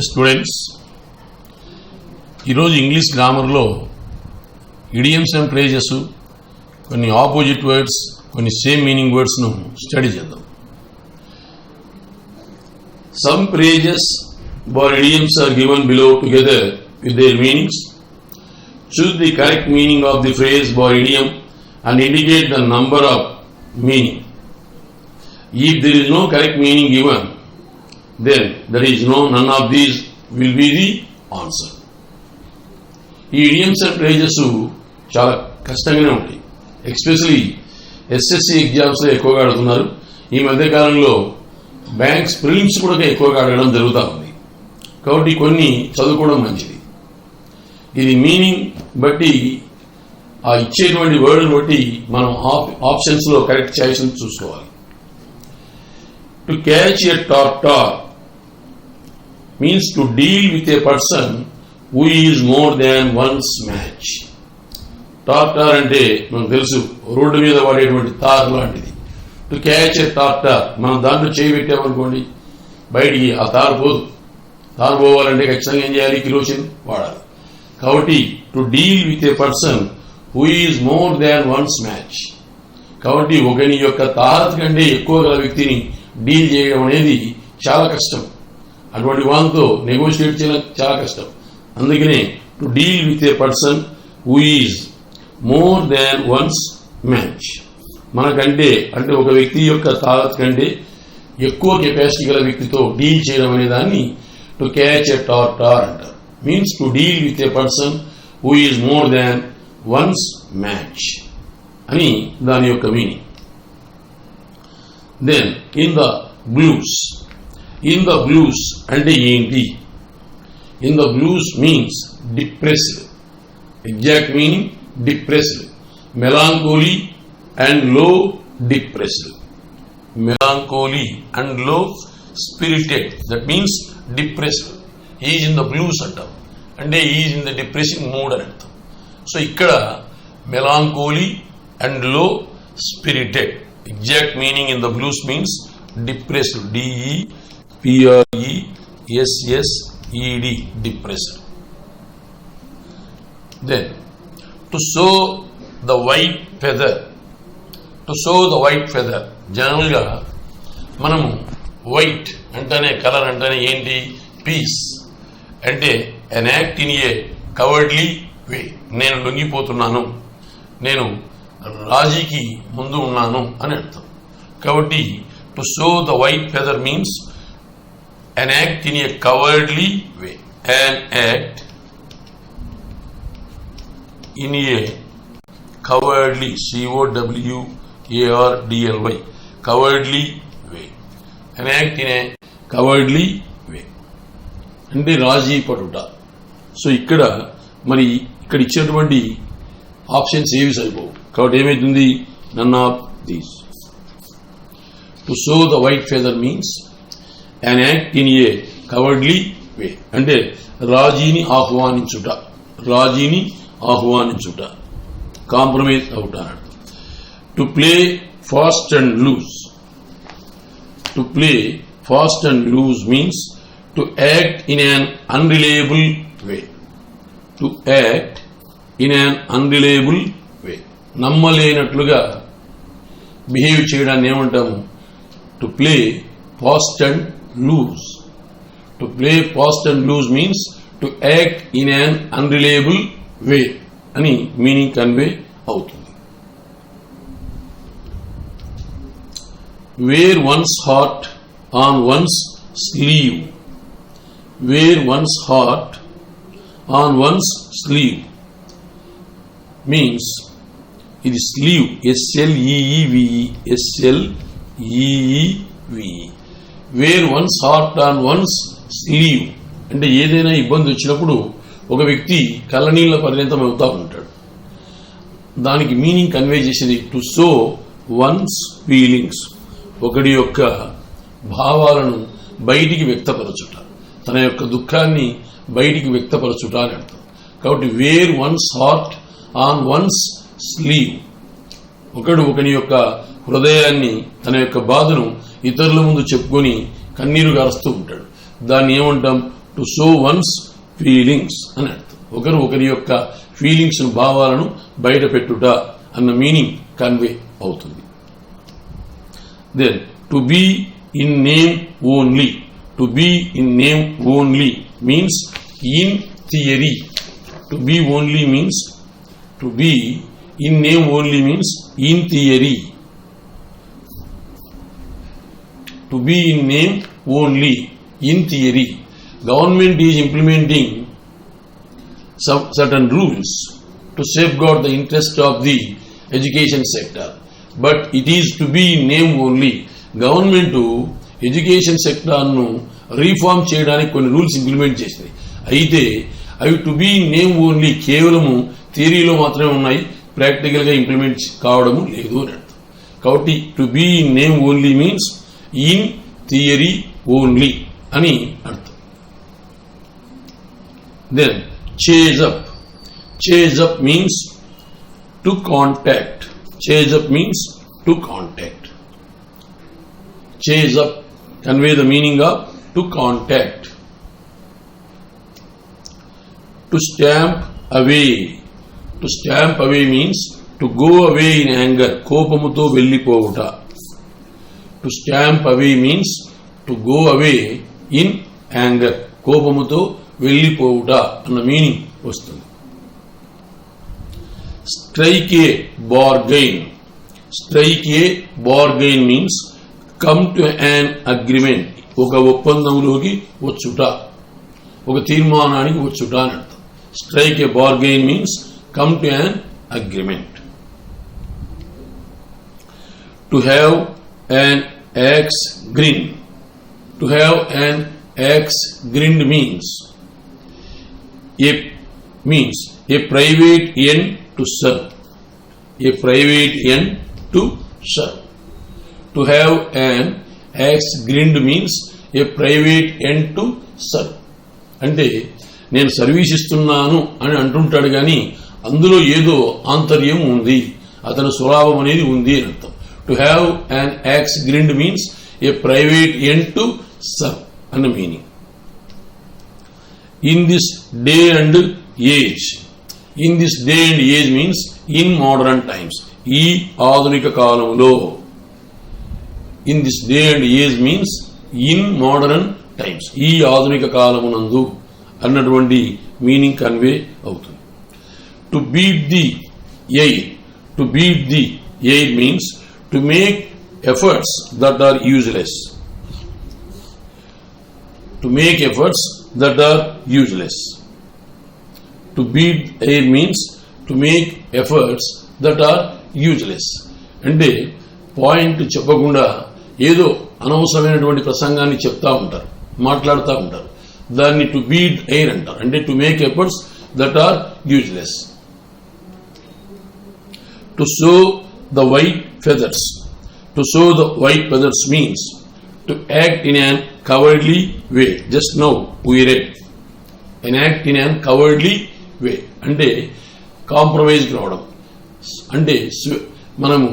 Students, ఈరోజు English గ్రామర్లో idioms and phrases, కొన్ని opposite words, కొన్ని సేమ్ మీనింగ్ వర్డ్స్ను స్టడీ చేద్దాం. Some phrases or idioms are given below together with their meanings. Choose the correct meaning of the phrase or idiom and indicate the number of meaning. If there is no correct meaning given, then there is none of these will be the answer. ఈ idioms and phrases చాలా కష్టంగానే ఉంటాయి. Especially SSC ఎగ్జామ్స్లో ఎక్కువగా అడుగుతున్నారు. ఈ మధ్యకాలంలో banks prelims కూడా ఎక్కువగా అడగడం జరుగుతూ ఉంది. కాబట్టి కొన్ని చదువుకోవడం మంచిది. ఇది మీనింగ్ బట్టి, ఆ ఇచ్చేటువంటి వర్డ్ని బట్టి మనం ఆప్షన్స్లో కరెక్ట్ చాయిస్ చూసుకోవాలి. To catch a tartar means to deal with a person who is more than one's match. Tartar అంటే మనకు తెలుసు, రోడ్డు మీద వాడేటువంటి తార్ లాంటిది. టు క్యాచ్ ఎ టార్టార్, మనం దాంట్లో చేయి పెట్టామనుకోండి, బయటికి ఆ తారు పోదు. తారు పోవాలంటే ఖచ్చితంగా ఏం చేయాలి? కిరోసిన్ వాడాలి. కాబట్టి to deal with a person who is more than one's match. కాబట్టి ఒకని యొక్క తారత కంటే ఎక్కువ గల వ్యక్తిని డీల్ చేయడం అనేది చాలా కష్టం. అటువంటి వాళ్ళతో నెగోషియేట్ చేయడం చాలా కష్టం. అందుకనే to deal with a person who is more than one's match. మనకంటే అంటే ఒక వ్యక్తి యొక్క తారత కంటే ఎక్కువ కెపాసిటీ గల వ్యక్తితో డీల్ చేయడం అనే దాన్ని టు క్యాచ్ ఎ టార్టార్ అంటారు. Means to deal with a person who is more than one's match అని దాని యొక్క meaning. Then in the blues. In the blues అంటే ఏంటి? In the blues means depressed. Exact meaning depressed. Melancholy and low depressed. melancholy and low spirited, that means depressed. He is in the blues antam, అంటే he is in the depressing mood అని అర్థం. So ఇక్కడ melancholy and low spirited, exact meaning in the blues means depressed, D-E-P-R-E-S-S-E-D, depressed. Then to show the white feather. To show the white feather. జనరల్గా మనము white అంటేనే, colour అంటేనే ఏంటి? Peace. అంటే an act in a cowardly way. నేను లొంగిపోతున్నాను, నేను రాజీకి ముందు ఉన్నాను అని అర్థం. కాబట్టి to show the white feather means an act in a cowardly way. An act in a cowardly, C-O-W-A-R-D-L-Y, cowardly way. An act in a cowardly way అంటే రాజీ పడుట. సో ఇక్కడ మరి ఇక్కడ ఇచ్చేటువంటి ఆప్షన్స్ ఏవి సరిపోవు. కాబట్టి ఏమైతుంది? None of these. To show the white feather means an act in a cowardly way అంటే రాజీని ఆహ్వానించుట, రాజీని ఆహ్వానించుట, కాంప్రమైజ్ అవుట. To play fast and loose. To play fast and loose means to act in an unreliable way. To act in an unreliable way, నమ్మలేనట్లుగా behave చేయడాన్ని ఏమంటాము? To play fast and loose. To play fast and loose means to act in an unreliable వే అని meaning convey అవుతుంది. Wear one's heart on one's sleeve. Wear one's heart on one's sleeve means, ఇది sleeve, SLEEVE, SLEEVE. Wear one's heart on one's sleeve అంటే ఏదైనా ఇబ్బంది వచ్చినప్పుడు ఒక వ్యక్తి కళ్ళనీళ్ళ పరిణతం అవుతూ ఉంటాడు. దానికి మీనింగ్ కన్వే చేసేది టు షో వన్స్ ఫీలింగ్స్. ఒకడి యొక్క భావాలను బయటికి వ్యక్తపరచుట, తన యొక్క దుఃఖాన్ని బయటికి వ్యక్తపరచుట అని అర్థం. కాబట్టి wear one's heart on one's sleeve, ఒకడు ఒకని యొక్క హృదయాన్ని, తన యొక్క బాధను ఇతరుల ముందు చెప్పుకొని కన్నీరు గారుస్తూ ఉంటాడు. దాన్ని ఏమంటాం? టు షో వన్స్ ఫీలింగ్స్ అని అర్థం. ఒకరి యొక్క ఫీలింగ్స్ భావాలను బయట పెట్టుట అన్న మీనింగ్ కన్వే అవుతుంది. Then to be in name only. To be in name only means in theory. To be only means to be in name only means in theory. To be in name only, in theory. Government is implementing some certain rules to safeguard the interest of the education sector, but it is to be in name only. Government education sector ను reform చేయడానికి కొన్ని rules implement చేసింది. అయితే అవి to be in name only కేవలము థియరీలో మాత్రమే ఉన్నాయి, ప్రాక్టికల్ గా ఇంప్లిమెంట్ కావడము లేదు అని అర్థం. కాబట్టి to be in name only means in theory only అని అర్థం. Then chase up. Chase up means to contact. Chase up means to contact. Chase up convey the meaning of to contact. To stamp away. To stamp away means to go away in anger. కోపముతో వెళ్లిపోవుట. To stamp away means to go away in anger. కోపముతో వెళ్లిపోవుట అన్న meaning వస్తుంది. Strike a bargain. Strike a bargain means come to an agreement. ఒక ఒప్పందంలోకి వచ్చుట, ఒక తీర్మానానికి వచ్చుట అని అర్థం. Strike a bargain means come to an agreement. To have an axe grin. To have an axe grinned means a private end to serve. A private end to serve. To have an axe grinned means a private end to serve. అంటే నేను service ఇస్తున్నాను అని అంటుంటాడు కానీ అందులో ఏదో ఆంతర్యం ఉంది, అతని స్వభావం అనేది ఉంది అని అర్థం. To have an axe grinned means a private end to serve and meaning. In this day and age. In this day and age means in modern times. ఈ ఆధునిక కాలంలో. In this day and age means in modern times. ఈ ఆధునిక కాలమునందు అన్నటువంటి meaning convey అవుతుంది. To beat the air. To beat the air means to make efforts that are useless. To make efforts that are useless. To beat air means to make efforts that are useless. అంటే point చెప్పకుండా ఏదో అనవసరమైనటువంటి ప్రసంగాన్ని చెప్తా ఉంటారు, మాట్లాడుతూ ఉంటారు. దాన్ని టు బీట్ ఎయిర్ అంటారు. అంటే to make efforts that are useless. To show the white feathers. To show the white feathers means to act in an cowardly way. Just now we read an act in an cowardly way. అంటే compromise రావడం, అంటే మనము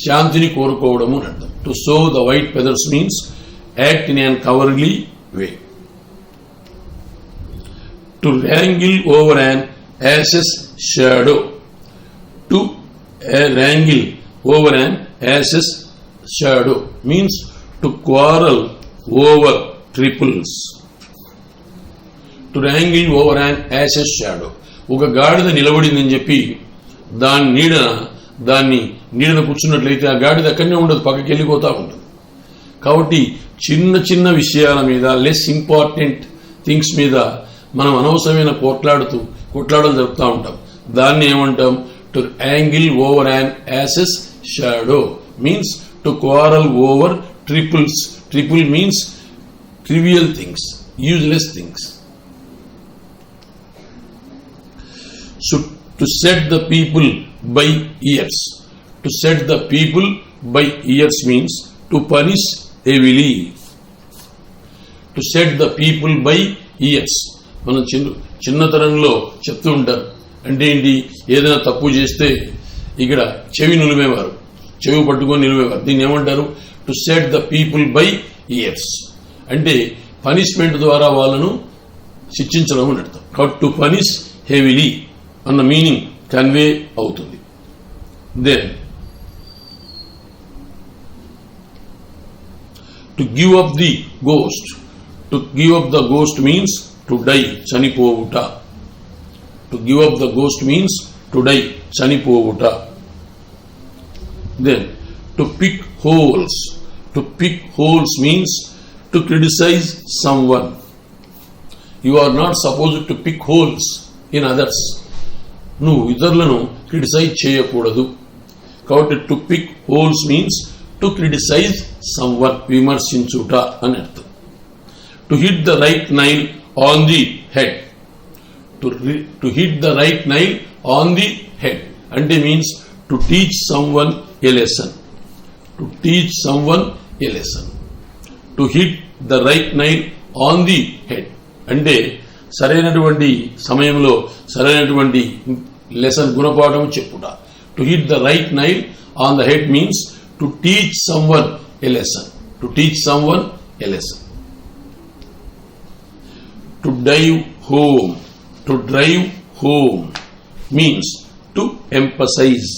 శాంతిని కోరుకోవడము అని అర్థం. To show the white feathers means act in an cowardly way. To wrangle over an ass's shadow. To wrangle over an ass's shadow means to quarrel over triples. To wrangle over an ass's shadow. ఒక గాడిద నిలబడిందని చెప్పి దాన్ని నీడన కూర్చున్నట్లయితే ఆ గాడిద అక్కడనే ఉండదు, పక్కకి వెళ్ళిపోతా ఉంటుంది. కాబట్టి చిన్న చిన్న విషయాల మీద, లెస్ ఇంపార్టెంట్ థింగ్స్ మీద మనం అనవసరమైన కొట్లాడలు జరుపుతూ ఉంటాం. దాన్ని ఏమంటాం? To wrangle over an ass's shadow means to quarrel over triples. Triple means trivial things, useless things. So to set the people by ears. To set the people by ears means to punish heavily. To set the people by ears. మనం చిన్నతనంలో చెప్తూ ఉంటారు. అంటే ఏంటి? ఏదైనా తప్పు చేస్తే ఇక్కడ చెవి నిలిపేవారు, చెవి పట్టుకొని నిలిపేవారు. దీన్ని ఏమంటారు? To set the people by ears. అంటే పనిష్మెంట్ ద్వారా వాళ్ళను శిక్షించడం అని అర్థం. కాబట్టి టు పనిష్ హెవీలీ అన్న మీనింగ్ కన్వే అవుతుంది. Then to give up the ghost. To give up the ghost means to die, చనిపోవుట. To give up the ghost means to die, చనిపోవుట. Then to pick holes. To pick holes means to criticize someone. You are not supposed to pick holes in others. నువ్వు ఇతరులను criticize చేయకూడదు. కాబట్టి to pick holes means to criticize someone, విమర్శించుట అని అర్థం. To hit the right nail on the head. To hit the right nail on the head అంటే means to teach someone a lesson. To teach someone a lesson. To hit the right nail on the head అంటే సరైనటువంటి సమయంలో సరైనటువంటి lesson, గుణపాఠం చెప్పుట. To hit the right nail on the head means to teach someone a lesson. To teach someone a lesson. To drive home. To drive home means to emphasise.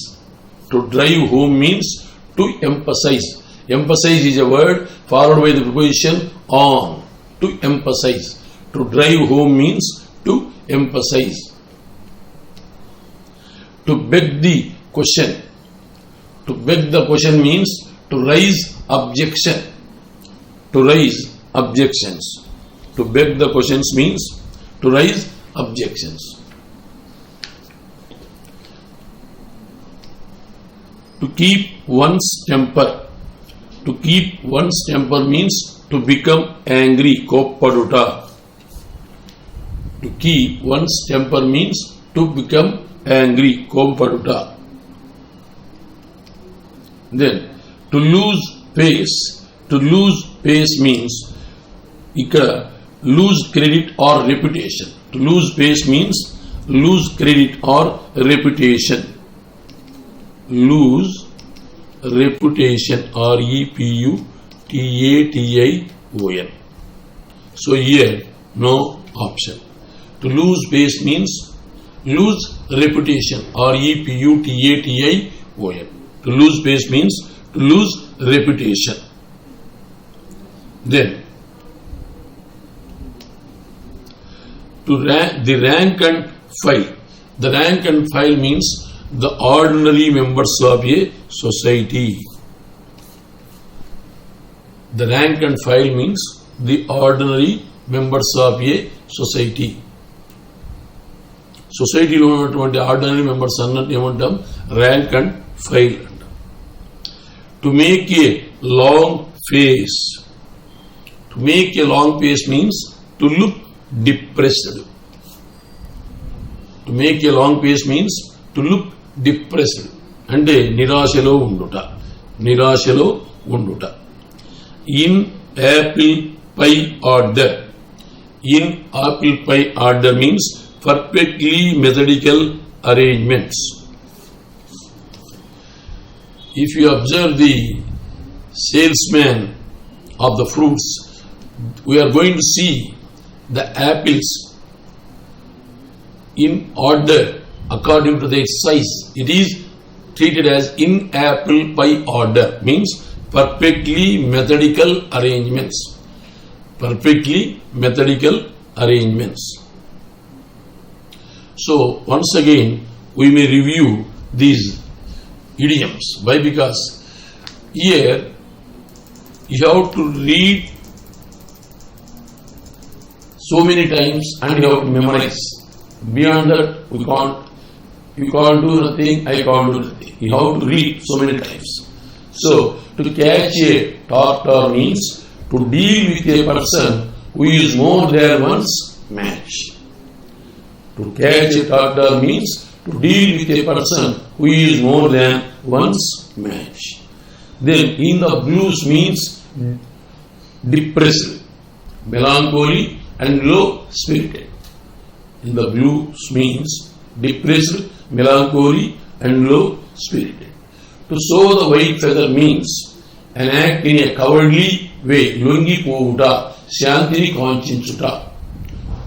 To drive home means to emphasize. Emphasize is a word followed by the preposition on. To emphasize. To drive home means to emphasize. To beg the question. To beg the question means to raise objection. To raise objections. To beg the questions means to raise objections. To keep one's temper. To keep one's temper means to become angry, koppaduta. To keep one's temper means to become angry, koppaduta. Then to lose pace. To lose pace means ikkada lose credit or reputation. To lose pace means lose credit or reputation. Lose reputation, reputation. So here no option. To lose pace means lose reputation, reputation. To lose pace means to lose reputation. Then to the rank and file. The rank and file means the ordinary members of a society. The rank and file means the ordinary members of a society. సొసైటీలో ఉన్నటువంటి ordinary members అన్నట్టు ఏమంటాం, rank and file అంటాం. To make a long face. To make a long face means to look depressed. To make a long face means to look depressed అంటే నిరాశలో ఉండుట. నిరాశలో ఉండుట. In Apple pi order. In Apple pi order means perfectly methodical arrangements. If you observe the salesman of the fruits, we are going to see the apples in order according to their size. It is treated as in apple pie order, means perfectly methodical arrangements. Perfectly methodical arrangements. So once again we may review these idioms. Why? Because here you have to read so many times and you have to memorize. Beyond that we can't. You can't do nothing, I can't do nothing. You have to read so many times. So to catch a tartar means to deal with a person who is more than one's match. To catch a tartar means to deal with a person who is more than one's match. Then in the blues means depressed, melancholy and low spirited. In the blues means depressed, melancholy and low spirited. To sow the white feather means an act in a cowardly way, longi povuta, shantini kanchinchuta.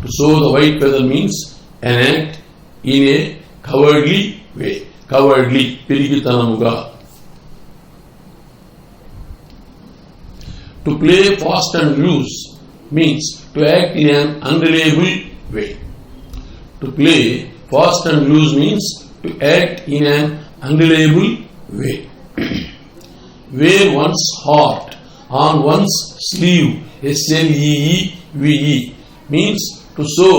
To sow the white feather means an act in a cowardly way. Cowardly, pirigitanamuga. To play fast and loose means to act in an unreliable way. To play fast and loose means to act in an unreliable way. Wear one's heart on one's sleeve, SLEEVE, means to show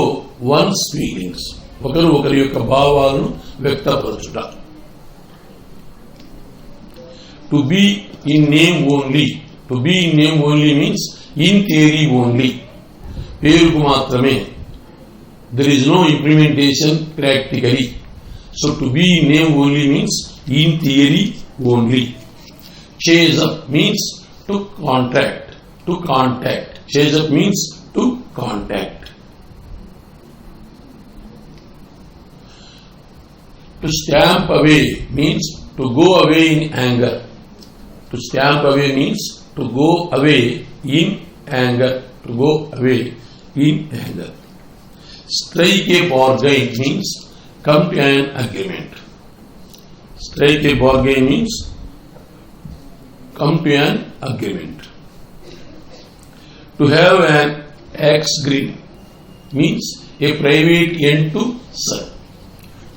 one's feelings. ఒకరు ఒకరి యొక్క భావాలను వ్యక్తపరచుట. To be in name only. To be in name only means in theory only. పేరుకు మాత్రమే. There is no implementation practically. So to be in name only means in theory only. Chase up means to contact. To contact. Chase up means to contact. To stamp away means to go away in anger. To stamp away means to go away in anger. To go away in anger. Strike a bargain means come to an agreement. Strike a bargain means come to an agreement. To have an axe green means a private end to serve.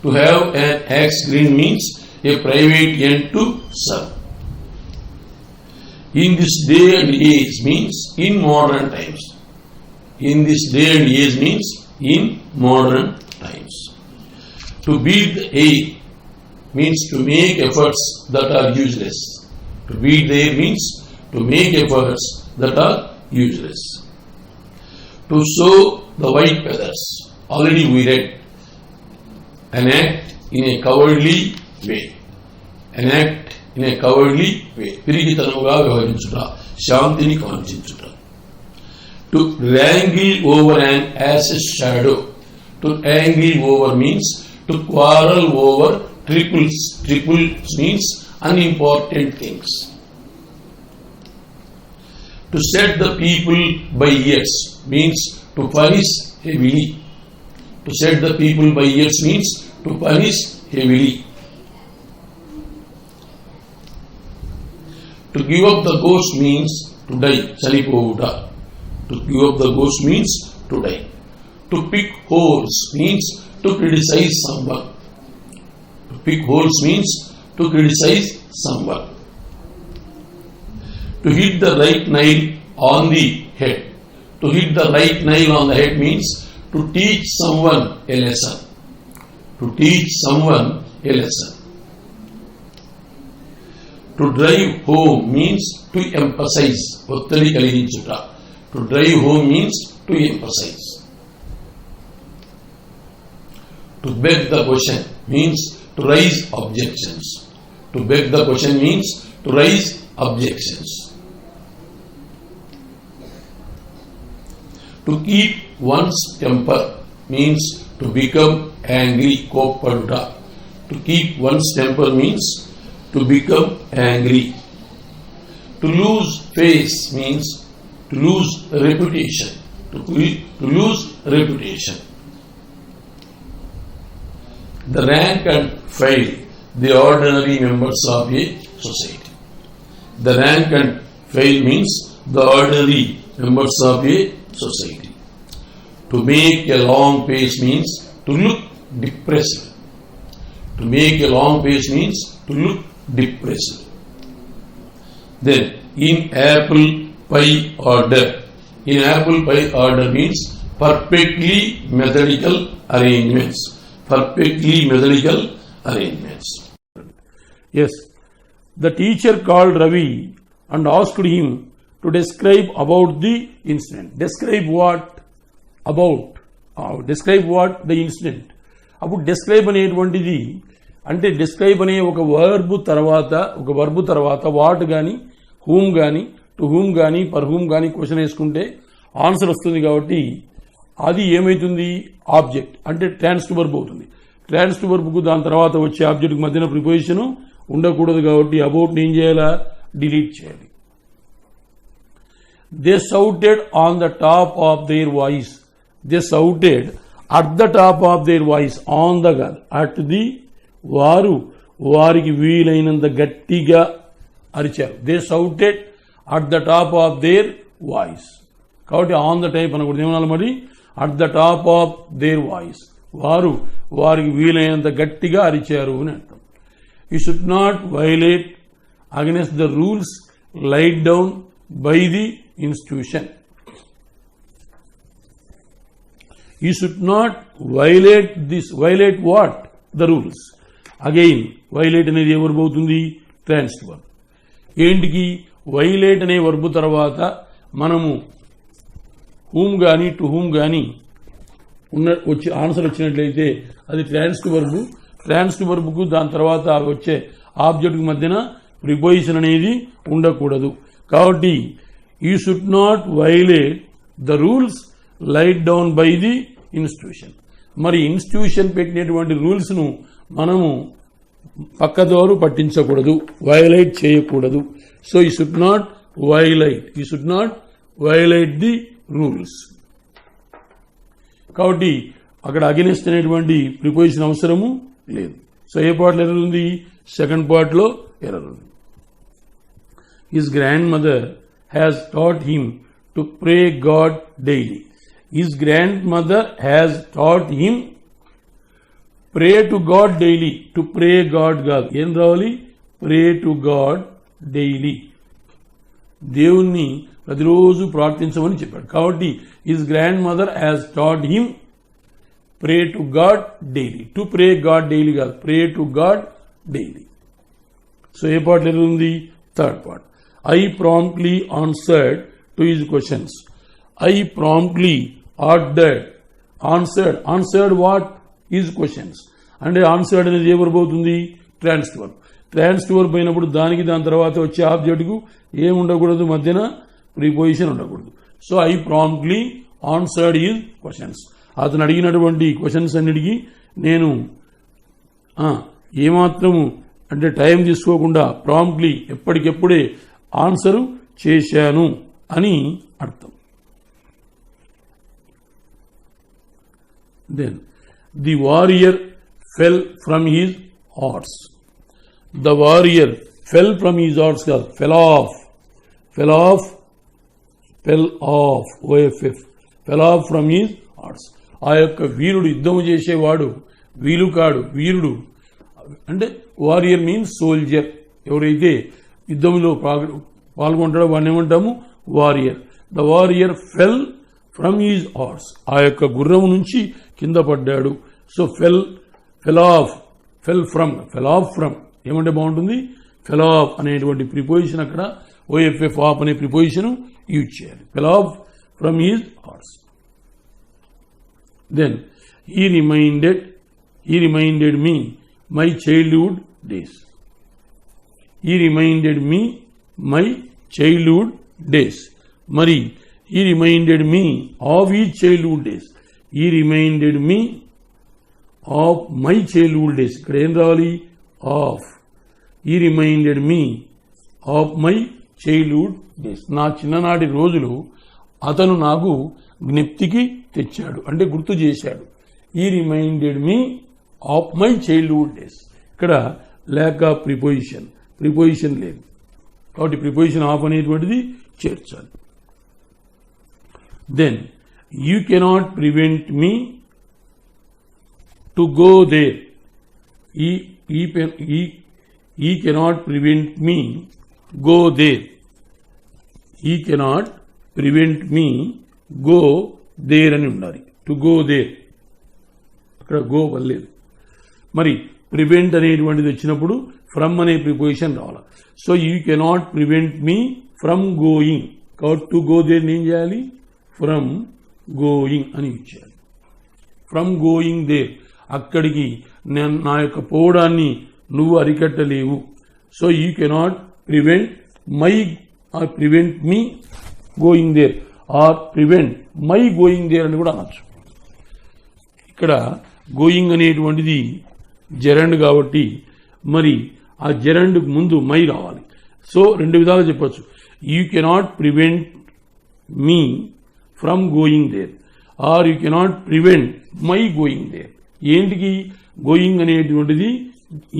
To have an axe green means a private end to serve. In this day and age means in modern times. In this day and age means in modern times. To beat the air means to make efforts that are useless. To beat the air means to make efforts that are useless. To sow the white feathers, already we read, an act in a cowardly way. An act in a cowardly way. పిరిగితనముగా వ్యవహరించుట, శాంతిని కాంక్షించుట. To wrangle over an ass's shadow. To wrangle over means to quarrel over triples. Triples means unimportant things. To set the people by ears means to punish heavily. To set the people by ears means to punish heavily. To give up the ghost means to die. Chanipovuta. To give up the ghost means to die. To pick holes means to criticize someone. To pick holes means to criticize someone. To hit the right nail on the head. To hit the right nail on the head means to teach someone a lesson. To teach someone a lesson. To drive home means to emphasize. Ottadi kaliginchuta. To drive home means to emphasize. To beg the question means to raise objections. To beg the question means to raise objections. To keep one's temper means to become angry. Koppaduta. To keep one's temper means to become angry. To lose face means to lose reputation. To lose reputation. The rank and file, the ordinary members of a society. The rank and file means the ordinary members of a society. To make a long face means to look depressed. To make a long face means to look depressed. Then in apple pie order. In apple pie order means perfectly methodical arrangements. Perfectly methodical arrangements. Yes. The teacher called Ravi and asked him to describe about the incident. Describe what? About. Describe what? The incident. అప్పుడు describe అనేటువంటిది అంటే describe అనే ఒక verb తర్వాత what కానీ whom కానీ to whom కానీ per whom కానీ క్వశ్చన్ వేసుకుంటే ఆన్సర్ వస్తుంది కాబట్టి అది ఏమైతుంది ఆబ్జెక్ట్ అంటే ట్రాన్స్ టు వర్బ్ అవుతుంది. ట్రాన్స్ టు వర్బ్కు దాని తర్వాత వచ్చే ఆబ్జెక్ట్కి మధ్యన ప్రిపోజిషన్ ఉండకూడదు కాబట్టి అబౌట్ని ఏం చేయాలా డిలీట్ చేయాలి. They shouted on the top of their voice. They shouted at the top of their voice on the girl. At the వారు వారికి వీలైనంత గట్టిగా అరిచారు. They shouted at the top of their voice. కాబట్టి ఆన్ ద టైప్ అనకూడదు, ఏమన్నా మరి at the top of their voice, వారు వారికి వీలైనంత గట్టిగా అరిచారు అని అర్థం. You should not violate against the rules laid down by the institution. You should not violate this. Violate what? The rules. Again, violate అనేది ఏ వర్బ్ అవుతుంది? Transitive verb. ఏంటికి వైలేట్ అనే వర్బ్ తర్వాత మనము హూమ్ గాని టు హూమ్ గాని వచ్చి answer వచ్చినట్లయితే అది ట్రాన్సిటివ్ వర్బ్. ట్రాన్సిటివ్ వర్బ్కు దాని తర్వాత వచ్చే ఆబ్జెక్ట్ మధ్యన ప్రిపోజిషన్ అనేది ఉండకూడదు. కాబట్టి you should not violate the rules laid down by the institution. మరి ఇన్స్టిట్యూషన్ పెట్టినటువంటి రూల్స్ ను మనము పక్కదోరు పట్టించకూడదు, వైలేట్ చేయకూడదు. So you should not violate the rules. కాబట్టి అక్కడ అగెనిస్ట్ అనేటువంటి ప్రిపోజిషన్ అవసరము లేదు. సో ఏ పార్ట్లో ఎర్రర్ ఉంది? సెకండ్ పార్ట్లో ఎర్రర్ ఉంది. His grandmother has taught him to pray God daily. His grandmother has taught him pray to God daily. To pray God కాదు, ఏం రావాలి? Pray to God daily. దేవుణ్ణి ప్రతిరోజు ప్రార్థించమని చెప్పాడు. కాబట్టి his grandmother has taught him pray to God daily. To pray God daily కాదు, pray to God daily. So ఏ part ఉంది? Third part. I promptly answered to his questions. I promptly answered what? His questions. అంటే answered అనేది ఏ verb అవుతుంది? Transitive verb. Transitive verb అయినప్పుడు దానికి దాని తర్వాత వచ్చే ఆబ్జెక్ట్కు ఏం ఉండకూడదు? మధ్యన ప్రిపోజిషన్ ఉండకూడదు. So I promptly answered his questions. అతను అడిగినటువంటి క్వశ్చన్స్ అన్నిటికీ నేను ఏమాత్రము అంటే టైం తీసుకోకుండా ప్రాంప్ట్లీ ఎప్పటికెప్పుడే ఆన్సరు చేశాను అని అర్థం. Then the warrior fell from his horse. The warrior fell from his horse కాదు, fell off from his horse. ఆ యొక్క వీరుడు, యుద్ధము చేసేవాడు వీలుకాడు, వీరుడు అంటే వారియర్ మీన్స్ సోల్జర్. ఎవరైతే యుద్ధంలో పాల్గొంటాడో వాడిని ఏమంటాము? Warrior. The warrior fell from his horse. ఆ యొక్క గుర్రం నుంచి కింద పడ్డాడు. సో ఫెల్ ఆఫ్ ఫ్రమ్ ఏమంటే బాగుంటుంది? ఫెల్ ఆఫ్ అనేటువంటి ప్రిపోజిషన్ అక్కడ ఓఎఫ్ఎఫ్ ఆఫ్ అనే ప్రిపోజిషన్ యూజ్ చేయాలి. Fell off from his horse. Then he reminded me my childhood days. He reminded me my childhood days. Mari he reminded me of his childhood days. He reminded me of my childhood days. Ikkada em ravali? Of. He reminded me of my childhood days. నా చిన్ననాటి రోజులు అతను నాకు జ్ఞప్తికి తెచ్చాడు అంటే గుర్తు చేశాడు. He reminded me of my childhood days. ఇక్కడ lack of ప్రిపోజిషన్ లేదు కాబట్టి ప్రిపోజిషన్ ఆఫ్ అనేటువంటిది చేర్చాలి. Then you cannot prevent me to go there. He cannot prevent me go there. He cannot prevent me go there అని ఉండాలి. To go there అక్కడ go వల్లేదు. మరి ప్రివెంట్ అనేటువంటిది వచ్చినప్పుడు ఫ్రమ్ అనే ప్రిపోజిషన్ రావాలి. So you cannot prevent me from going. కాబట్టి టు గో దేర్ ఏం చేయాలి? ఫ్రమ్ గోయింగ్ అని ఇచ్చేయాలి. ఫ్రమ్ గోయింగ్ దేర్ అక్కడికి నా యొక్క పోవడాన్ని నువ్వు అరికట్టలేవు. So you cannot prevent me going there or prevent my going there అని కూడా అనొచ్చు. ఇక్కడ గోయింగ్ అనేటువంటిది జెరండ్ కాబట్టి మరి ఆ జెరండ్ ముందు మై రావాలి. సో రెండు విధాలు చెప్పొచ్చు. You cannot prevent me from going there or you cannot prevent my going there. ఏంటికి గోయింగ్ అనేటువంటిది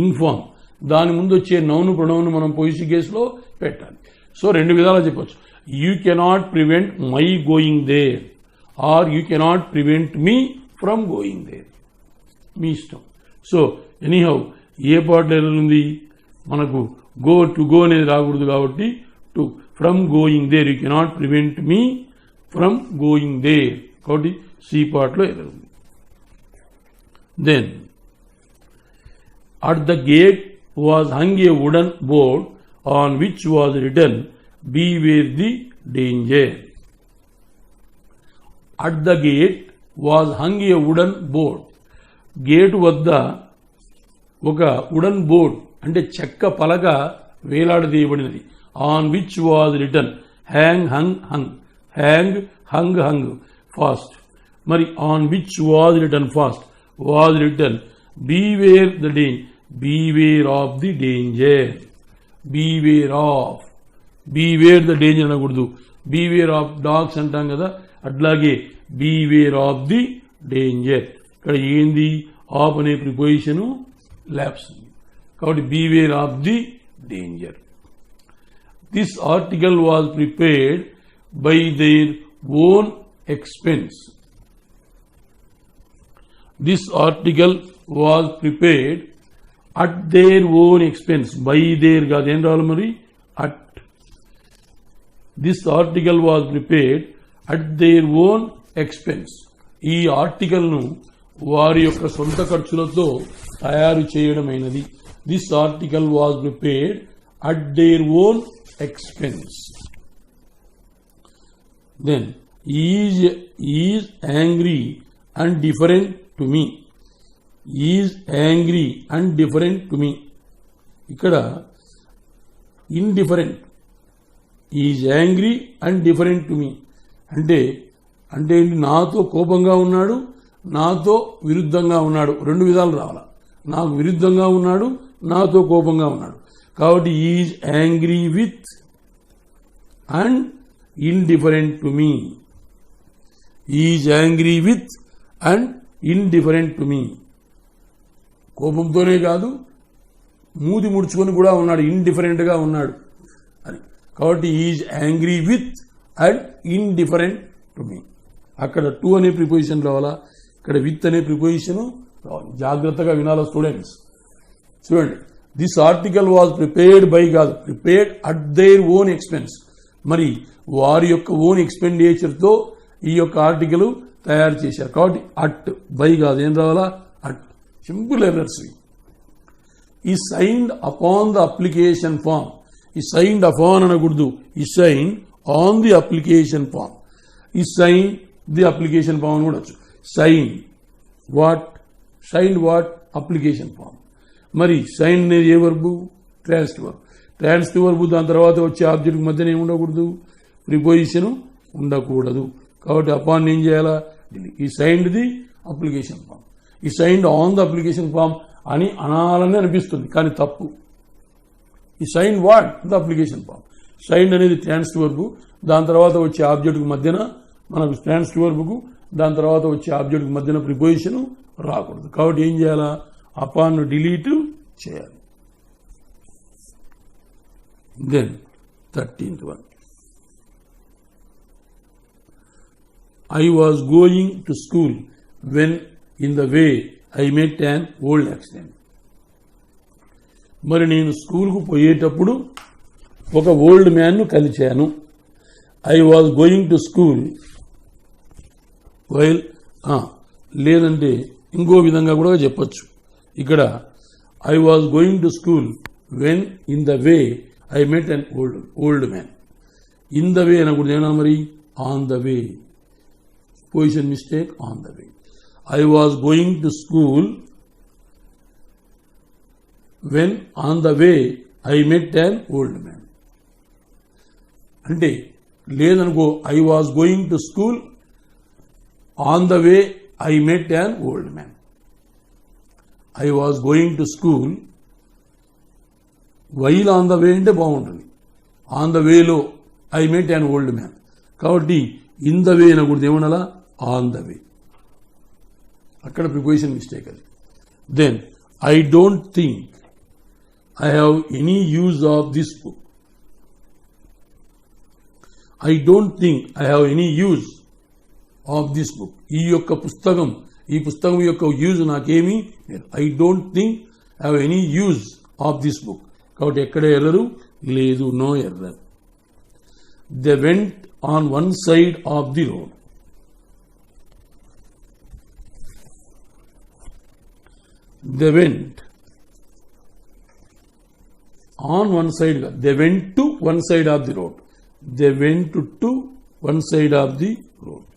ఇన్ఫార్మ్, దాని ముందు వచ్చే నౌన్ ప్రొనౌన్ మనం పొజిటివ్ కేసులో పెట్టాలి. సో రెండు విధాలా చెప్పొచ్చు. You cannot prevent my going there or you cannot prevent me from going there, మీ ఇష్టం. సో ఎనీహౌ ఏ పార్ట్లో ఉంది మనకు గో టు గో అనేది రాకూడదు కాబట్టి to from going there, you cannot prevent me from going there కాబట్టి సి పార్ట్లో ఎదురుంది. Then at the gate was hung a wooden board on which was written, beware the danger. At the gate was hung a wooden board. గేటు వద్ద ఒక wooden board అంటే చెక్క పలక వేలాడదీయబడినది. On which was written, hang hung hung, hang hung hung fast. మరి on which was written fast, was written beware the danger, beware of the danger, beware of, beware the danger అనకూడదు, beware of dogs అంటాం కదా, అట్లాగే beware of the danger. ఇక్కడ ఏంది of అనే preposition lapse కాబట్టి beware of the danger. This article was prepared by their own expense. This article was prepared at their own expense, by their కాదు, ఏం రావాలి మరి at. This article was prepared at their own expense. ఈ ఆర్టికల్ ను వారి యొక్క సొంత ఖర్చులతో తయారు చేయడమైనది. This article was prepared at their own expense. Then is angry and different to me, is angry and different to me. ఇక్కడ indifferent, is angry and different to me అంటే ఏంటి, నాతో కోపంగా ఉన్నాడు, నాతో విరుద్ధంగా ఉన్నాడు, రెండు విధాలు రావాల. నాకు విరుద్ధంగా ఉన్నాడు, నాతో కోపంగా ఉన్నాడు కాబట్టి is angry with and indifferent to me, is angry with and indifferent to me. కోపంతోనే కాదు, మూది ముడుచుకొని కూడా ఉన్నాడు, ఇండిఫరెంట్గా ఉన్నాడు అని. కాబట్టి is angry with and indifferent to me. అక్కడ టు అనే ప్రిపోజిషన్ రావాలా, ఇక్కడ విత్ అనే ప్రిపోజిషన్ రావాలి. జాగ్రత్తగా వినాలా స్టూడెంట్స్. చూడండి, this article was prepared by కాదు, prepared at their own expense. మరి వారి యొక్క ఓన్ ఎక్స్పెండిచర్తో ఈ యొక్క ఆర్టికల్ తయారు చేశారు కాబట్టి అట్, బై కాదు, ఏం రావాలా at. Simple errors. He signed upon the application form, he signed upon అనకూడదు, he sign on the application form. He sign the application form అని కూడా వచ్చు. Sign what, signed what application form. మరి sign అనేది ఏ verb, transitive verb. Transitive verb దాని తర్వాత వచ్చే ఆబ్జెక్ట్ మధ్యన ఏమి ఉండకూడదు, ప్రిపోజిషన్ ఉండకూడదు. కాబట్టి అపాన్ ఏం చేయాలా, he signed the application form. He signed on the application form అని అనాలని అనిపిస్తుంది కానీ తప్పు. He sign what the application form. Signed అనేది ట్రాన్సిటివ్ వర్బు, దాని తర్వాత వచ్చే ఆబ్జెక్ట్కు మధ్యన మనకు ట్రాన్సిటివ్ వర్బుకు దాని తర్వాత వచ్చే ఆబ్జెక్ట్కు మధ్యన ప్రిపోజిషన్ రాకూడదు. కాబట్టి ఏం చేయాలా, అపాన్ డిలీట్ చేయాలి. Then 13th one. I was going to school when in the way I met an old accident. మరి నేను స్కూల్కు పోయేటప్పుడు ఒక ఓల్డ్ మ్యాన్ను కలిశాను. I was going to school while, లేదంటే ఇంకో విధంగా కూడా చెప్పచ్చు. ఇక్కడ I was going to school when in the way I met an old man. In the way అనకూడదు, ఏమన్నా మరి on the way, position mistake, on the way. I was going to school when on the way I met an old man. అంటే లేదనుకో, I was going to school on the way I met an old man. I was going to school while on the way అంటే బాగుంటుంది. On the వేలో I met an old man కాబట్టి in the way అనకూడదు, ఏమనాలా on the way. అక్కడ preposition mistake అది. Then I don't think I have any use of this book. I don't think I have any use of this book. ఈ పుస్తకం యొక్క use నాకేమీ లేదు. I don't think I have any use of this book. కాబట్టి ఎక్కడ error లేదు, no error. They went on one side of the road. They went on one side, they went to one side of the road. They went to one side of the road.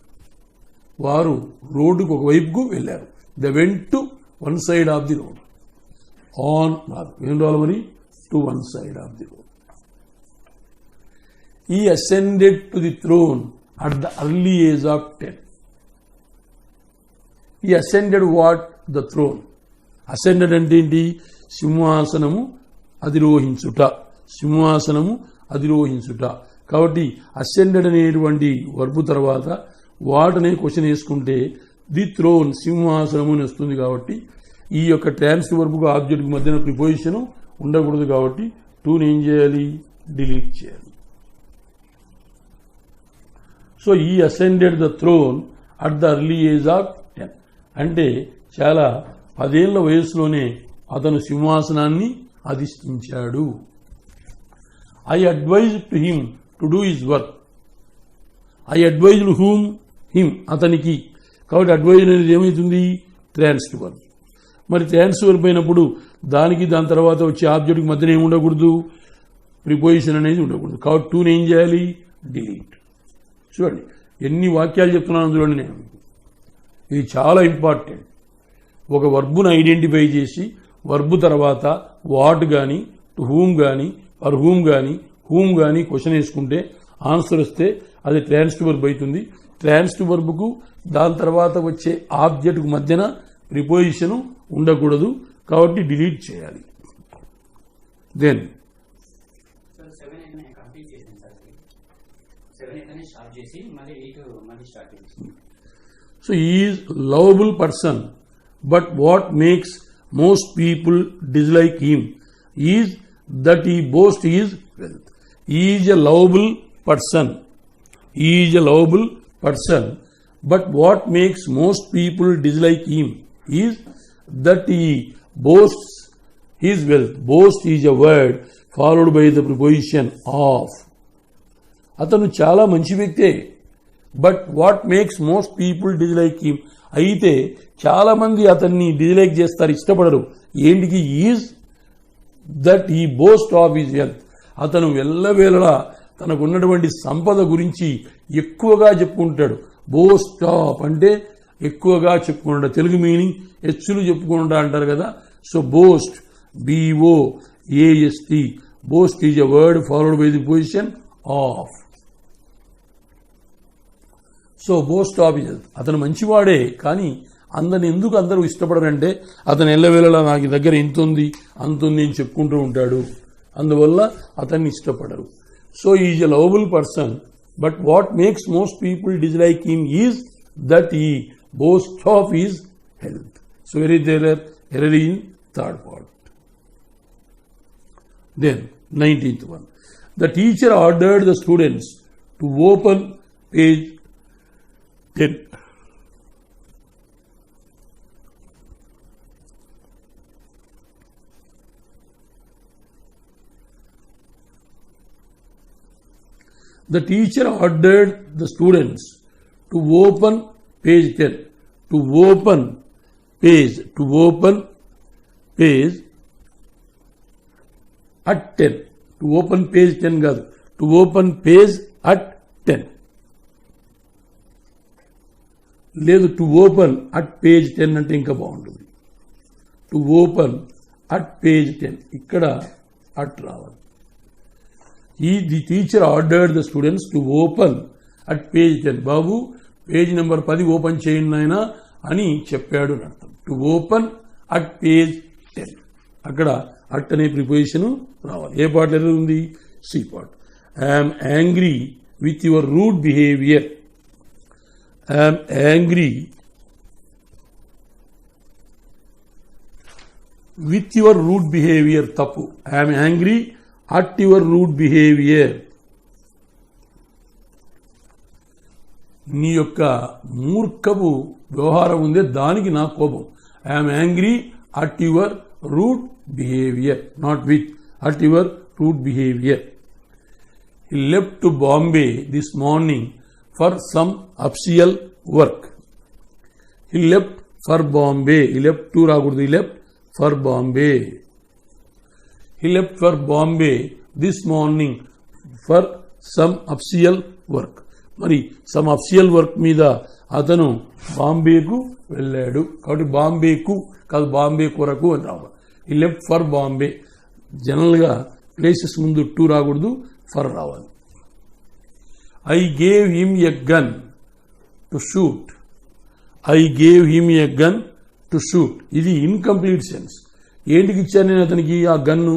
వారు రోడ్డుకు ఒకవైపుకు వెళ్ళారు. They went to one side of the road. On రాదు, ఏం రావాలి మరి? To one side of the road. He ascended to the throne at the early age of 10. He ascended what? The throne. Ascended అంటే ఏంటి? సింహాసనము అధిరోహించుట. సింహాసనము అధిరోహించుట. కాబట్టి ascended అనేటువంటి వర్బు తర్వాత వాటనే క్వశ్చన్ వేసుకుంటే ది థ్రోన్, సింహాసనము అని వస్తుంది. కాబట్టి ఈ యొక్క ట్రాన్స్ వర్బుకు ఆబ్జెక్ట్కి మధ్యన ప్రిపోజిషన్ ఉండకూడదు. కాబట్టి టూని ఏం చేయాలి? డిలీట్ చేయాలి. So he ascended the throne at the early age of 10 అంటే చాలా 10 ఏళ్ల వయసులోనే అతను సింహాసనాన్ని అధిష్ఠించాడు. I advise to him to do his work. I advise whom? Him, అతనికి. కాబట్టి అడ్వైజ్ అనేది ఏమవుతుంది? Transitive verb. మరి ట్రాన్సిటివ్ వర్బ్ అయినప్పుడు దాని తర్వాత వచ్చే ఆబ్జెక్ట్కి మధ్యన ఏమి ఉండకూడదు? ప్రిపోజిషన్ అనేది ఉండకూడదు. కాబట్టి టూని ఏం చేయాలి? డిలీట్. చూడండి ఎన్ని వాక్యాలు చెప్తున్నాను చూడండి నేను. ఇది చాలా ఇంపార్టెంట్. ఒక వర్బును ఐడెంటిఫై చేసి వర్బు తర్వాత వాట్ కానీ, టు హూమ్ కానీ, ఫర్ హూమ్ కానీ, హూమ్ కానీ క్వశ్చన్ వేసుకుంటే ఆన్సర్ వస్తే అది ట్రాన్సిటివ్ వర్బ్ అవుతుంది. ట్రాన్సిటివ్ వర్బ్కు దాని తర్వాత వచ్చే ఆబ్జెక్ట్కు మధ్యన ప్రిపోజిషన్ ఉండకూడదు. కాబట్టి డిలీట్ చేయాలి. Then so he is lovable person, but what makes most people dislike him is that he boasts his wealth. He is a lovable person. He is a lovable person, but what makes most people dislike him is that he boasts his wealth. Boast is a word followed by the preposition of. అతను చాలా మంచి వ్యక్తే, but what makes most people dislike him. అయితే చాలా మంది అతన్ని dislike చేస్తారు, ఇష్టపడరు. ఏంటికి? Is that he boast of his wealth. అతను ఎల్లవేళలా తనకున్నటువంటి సంపద గురించి ఎక్కువగా చెప్పుకుంటాడు. బోస్ట్ ఆఫ్ అంటే ఎక్కువగా చెప్పుకుంటా. తెలుగు మీనింగ్ హెచ్చులు చెప్పుకుంటా అంటారు కదా. So boast, BOAST, boast is a word followed by the position of. So boast of is, అతను మంచివాడే, కానీ ఎందుకు అందరూ ఇష్టపడరంటే అతను ఎల్లవేళలా నాకు దగ్గర ఇంత ఉంది అంత ఉంది అని చెప్పుకుంటూ ఉంటాడు. అందువల్ల అతన్ని ఇష్టపడరు. So is a lovable person, but what makes most people dislike him is that he boast of his health. So very error in third part. Then 19th one. The teacher ordered the students to open page 10. The teacher ordered the students to open page 10. To open page at 10. To open page 10 కాదు, to open page at 10. లేదు, to open at page 10 అంటే ఇంకా బాగుంటుంది. To open at page 10, ఇక్కడ at రావాలి. The teacher ordered the students to open at page 10. Babu page number 10 open చేయండి నాయన అని చెప్పాడు అని అర్థం. టు ఓపెన్ అట్ పేజ్ 10, అక్కడ అట్ అనే ప్రిపోజిషన్ రావాలి. ఏ పార్ట్ ఎర్రర్ ఉంది? C part. I'm angry with your rude behaviour. am angry with your rude behavior. తప్పు. I am angry at your rude behavior. నీ యొక్క మూర్ఖపు వ్యవహారం ఉందే దానికి నా కోపం. I am angry at your rude behavior, not with, at your rude behavior. He left to Bombay this morning for some official work. He left for Bombay. He left to రాకూడదు. He left for Bombay. He left for Bombay this morning for some official work. మరి some official work మీద అతను బాంబేకు వెళ్ళాడు. కాబట్టి బాంబేకు కాదు, బాంబే కొరకు అని రావాలి. ఈ లెఫ్ట్ ఫర్ బాంబే. జనరల్గా ప్లేసెస్ ముందు టు రాకూడదు, ఫర్ రావాలి. I gave him a gun to shoot. I gave him a gun to shoot. ఇది ఇన్కంప్లీట్ సెన్స్. ఏంటికి ఇచ్చాను నేను అతనికి ఆ గన్ను?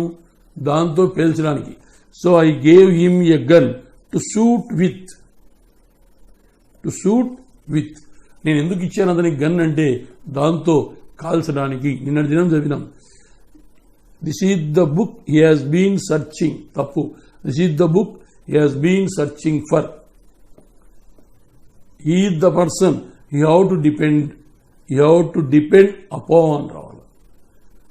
దాంతో పేల్చడానికి. So I gave him a gun to shoot with. To shoot with. నేను ఎందుకు ఇచ్చాను అతనికి గన్ అంటే దాంతో కాల్చడానికి. నిన్న దినం చదివినాం. This is the book he has been searching. తప్పు. This is the book he has been searching for. He is the person you have to depend upon రావాలి.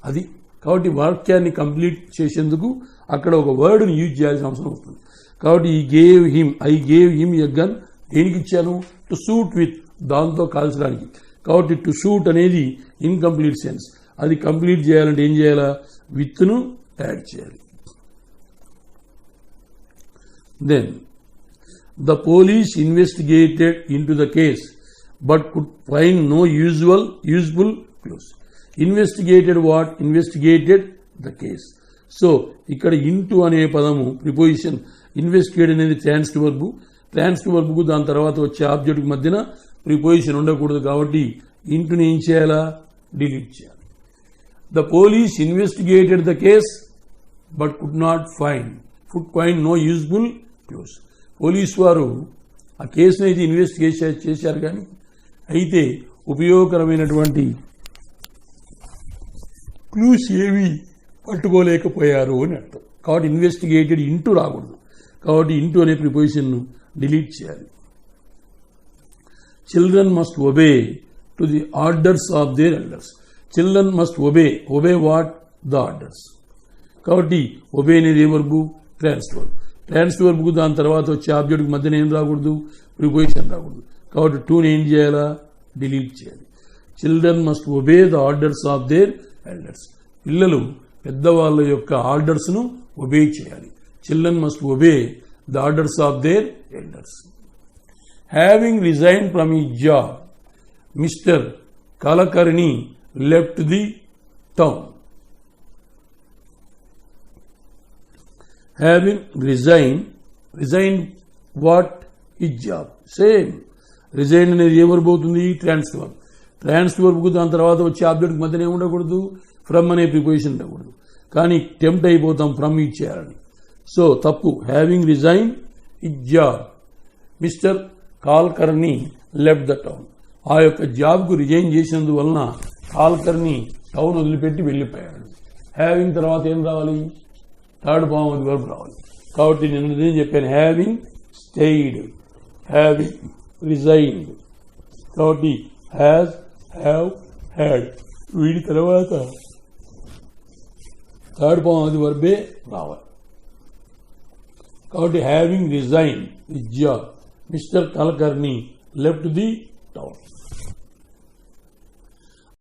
అది కాబట్టి వాక్యాన్ని కంప్లీట్ చేసేందుకు అక్కడ ఒక వర్డ్ని యూజ్ చేయాల్సిన అవసరం ఉంటుంది. కాబట్టి ఈ gave him, I gave him a gun దేనికి ఇచ్చాను? టు షూట్ విత్, దాంతో కాల్చడానికి. కాబట్టి టు షూట్ అనేది ఇన్కంప్లీట్ సెన్స్. అది కంప్లీట్ చేయాలంటే ఏం చేయాలా? విత్ను యాడ్ చేయాలి. Then the police investigated into the case but could find no useful clues. Investigated what? Investigated the case. So ఇక్కడ ఇంటూ అనే పదము ప్రిపోజిషన్. ఇన్వెస్టిగేట్ అనేది ట్రాన్సిటివ్ వర్బ్. ట్రాన్సిటివ్ వర్బ్కు దాని తర్వాత వచ్చే ఆబ్జెక్ట్కి మధ్యన ప్రిపోజిషన్ ఉండకూడదు. కాబట్టి ఇంటూని ఏం చేయాలా? డిలీట్ చేయాలి. The police investigated the case but could find no useful clues. Police వారు ఆ కేసును అయితే ఇన్వెస్టిగేషన్ చేశారు, కానీ అయితే ఉపయోగకరమైనటువంటి క్లూస్ ఏవి పట్టుకోలేకపోయారు అని అర్థం. కాబట్టి ఇన్వెస్టిగేటెడ్ ఇంటూ రాకూడదు. కాబట్టి ఇంటూ అనే ప్రిపోజిషన్ను డిలీట్ చేయాలి. Children must obey to the orders of their elders. Children must obey what? The orders. కాబట్టి ఒబే అనేది ఏ వర్బు? Transitive verb. ట్రాన్సిటివ్ వర్బ్కు దాని తర్వాత వచ్చే ఆబ్జెక్ట్కి మధ్యన ఏం రాకూడదు? ప్రిపోజిషన్ రాకూడదు. కాబట్టి టూని ఏం చేయాలా? డిలీట్ చేయాలి. Children must obey the orders of their elders. పిల్లలు పెద్దవాళ్ళ యొక్క ఆర్డర్స్ను ఒబే చేయాలి. Children must obey the orders of their elders. Having resigned from his job, Mr. Kalakarni left the town. Having resigned what? His job. Same. Resigned అనేది ఏ verb అవుతుంది? Transitive verb. Transitive వర్బ్కు దాని తర్వాత వచ్చే ఆబ్జెక్ట్ మధ్యన ఏముండకూడదు? From అనే preposition ఉండకూడదు. కానీ టెంప్ట్ అయిపోతాం ఫ్రమ్ ఇచ్చేయాలని. సో తప్పు. Having resign his job, mister Kulkarni left the town. ఆ యొక్క జాబ్కు రిజైన్ చేసినందువలన కాల్కర్ని టౌన్ వదిలిపెట్టి వెళ్ళిపోయాడు. హ్యావింగ్ తర్వాత ఏం రావాలి? Third form of the verb రావాలి. కాబట్టి నేను ఏం చెప్పాను? Having stayed, having resigned. కాబట్టి హ్యాజ్, హ్యావ్, హ్యాడ్ వీటి తర్వాత థర్డ్ ఫార్మ్ ఆఫ్ ది వర్బే రావాలి. కాబట్టి having resign the job, mister Kulkarni left the town.